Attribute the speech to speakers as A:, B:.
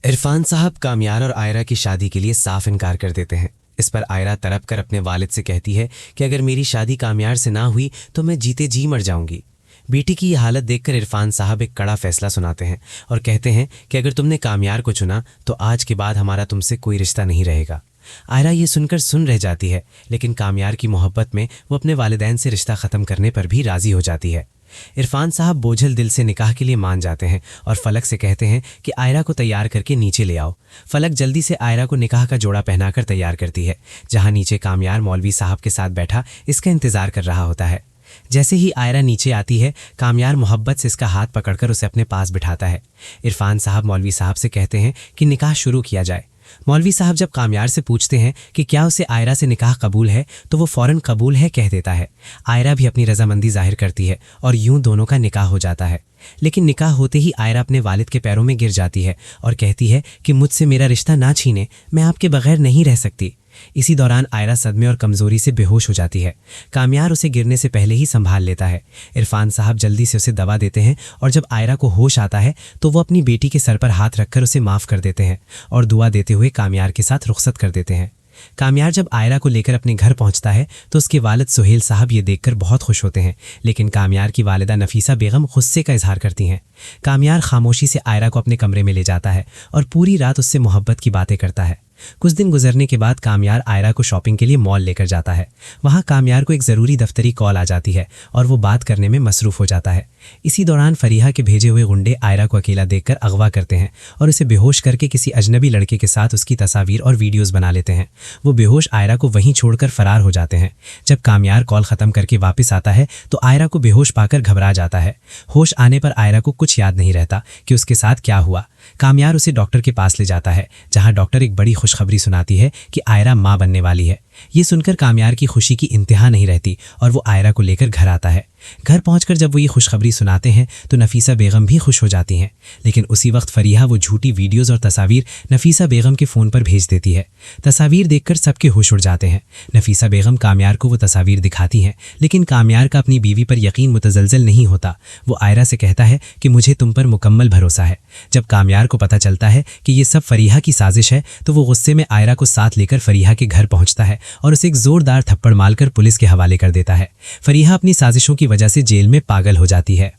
A: इरफान साहब कामयार और आयरा की शादी के लिए साफ इनकार कर देते हैं। इस पर आयरा तड़प कर अपने वालिद से कहती है कि अगर मेरी शादी कामयार से ना हुई तो मैं जीते जी मर जाऊंगी। बेटी की यह हालत देखकर इरफान साहब एक कड़ा फैसला सुनाते हैं और कहते हैं कि अगर तुमने कामयार को चुना तो आज के बाद हमारा तुमसे कोई रिश्ता नहीं रहेगा। आयरा ये सुनकर सुन रह जाती है, लेकिन कामयार की मोहब्बत में वो अपने वालिदैन से रिश्ता ख़त्म करने पर भी राज़ी हो जाती है। इरफान साहब बोझल दिल से निकाह के लिए मान जाते हैं और फलक से कहते हैं कि आयरा को तैयार करके नीचे ले आओ। फलक जल्दी से आयरा को निकाह का जोड़ा पहनाकर तैयार करती है, जहां नीचे कामयार मौलवी साहब के साथ बैठा इसका इंतज़ार कर रहा होता है। जैसे ही आयरा नीचे आती है, कामयार मोहब्बत से इसका हाथ पकड़कर उसे अपने पास बिठाता है। इरफान साहब मौलवी साहब से कहते हैं कि निकाह शुरू किया जाए। मौलवी साहब जब कामयार से पूछते हैं कि क्या उसे आयरा से निकाह कबूल है, तो वो फ़ौरन कबूल है कह देता है। आयरा भी अपनी रजामंदी जाहिर करती है और यूं दोनों का निकाह हो जाता है। लेकिन निकाह होते ही आयरा अपने वालिद के पैरों में गिर जाती है और कहती है कि मुझसे मेरा रिश्ता ना छीने, मैं आपके बगैर नहीं रह सकती। इसी दौरान आयरा सदमे और कमज़ोरी से बेहोश हो जाती है। कामयार उसे गिरने से पहले ही संभाल लेता है। इरफान साहब जल्दी से उसे दवा देते हैं और जब आयरा को होश आता है तो वो अपनी बेटी के सर पर हाथ रखकर उसे माफ़ कर देते हैं और दुआ देते हुए कामयार के साथ रुखसत कर देते हैं। कामयार जब आयरा को लेकर अपने घर पहुंचता है तो उसके वालिद सुहेल साहब ये देखकर बहुत खुश होते हैं, लेकिन कामयार की वालिदा नफीसा बेगम गुस्से का इजहार करती हैं। कामयार खामोशी से आयरा को अपने कमरे में ले जाता है और पूरी रात उससे मोहब्बत की बातें करता है। कुछ दिन गुजरने के बाद कामयार आयरा को शॉपिंग के लिए मॉल लेकर जाता है। वहाँ कामयार को एक ज़रूरी दफ्तरी कॉल आ जाती है और वो बात करने में मसरूफ़ हो जाता है। इसी दौरान फरीहा के भेजे हुए गुंडे आयरा को अकेला देखकर अगवा करते हैं और उसे बेहोश करके किसी अजनबी लड़के के साथ उसकी तस्वीर और वीडियोज़ बना लेते हैं। वो बेहोश आयरा को वहीं छोड़कर फरार हो जाते हैं। जब कामयार कॉल ख़त्म करके वापस आता है तो आयरा को बेहोश पाकर घबरा जाता है। होश आने पर आयरा को कुछ याद नहीं रहता कि उसके साथ क्या हुआ। कामयार उसे डॉक्टर के पास ले जाता है, जहां डॉक्टर एक बड़ी खुशखबरी सुनाती है कि आयरा मां बनने वाली है। ये सुनकर कामयार की खुशी की इंतहा नहीं रहती और वो आयरा को लेकर घर आता है। घर पहुंचकर जब वो ये खुशखबरी सुनाते हैं तो नफीसा बेगम भी खुश हो जाती हैं, लेकिन उसी वक्त फरीहा वो झूठी वीडियोज़ और तस्वीर नफीसा बेगम के फ़ोन पर भेज देती है। तस्वीर देखकर सबके होश उड़ जाते हैं। नफीसा बेगम कामयार को वो तस्वीर दिखाती हैं, लेकिन कामयार का अपनी बीवी पर यकीन मुतजलजल नहीं होता। वो आयरा से कहता है कि मुझे तुम पर मुकम्मल भरोसा है। जब कामयार को पता चलता है कि ये सब फरीहा की साजिश है तो वो गुस्से में आयरा को साथ लेकर फरीहा के घर पहुंचता है और उसे एक ज़ोरदार थप्पड़ मारकर पुलिस के हवाले कर देता है। फरीहा अपनी साजिशों की वजह से जेल में पागल हो जाती है।